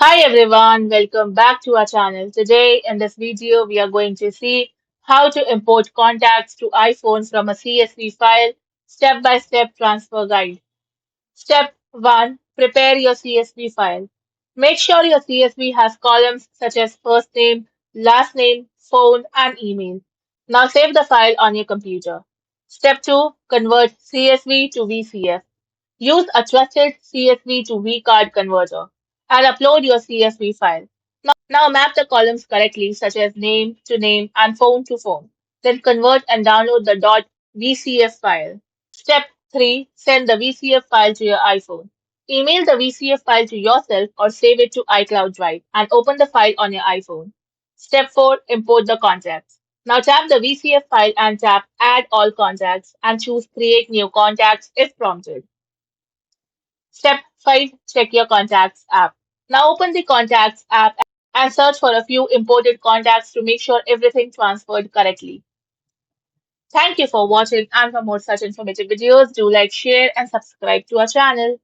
Hi everyone, welcome back to our channel. Today in this video, we are going to see how to import contacts to iPhone from a CSV file, step-by-step transfer guide. Step 1. Prepare your CSV file. Make sure your CSV has columns such as first name, last name, phone, and email. Now save the file on your computer. Step 2. Convert CSV to VCF. Use a trusted CSV to vCard converter and upload your CSV file. Now map the columns correctly, such as name to name and phone to phone. Then convert and download the .vcf file. Step 3. Send the VCF file to your iPhone. Email the VCF file to yourself or save it to iCloud Drive and open the file on your iPhone. Step 4. Import the contacts. Now tap the VCF file and tap Add All Contacts and choose Create New Contacts if prompted. Step 5. Check your Contacts app. Now open the Contacts app and search for a few imported contacts to make sure everything transferred correctly. Thank you for watching, and for more such informative videos, do like, share and subscribe to our channel.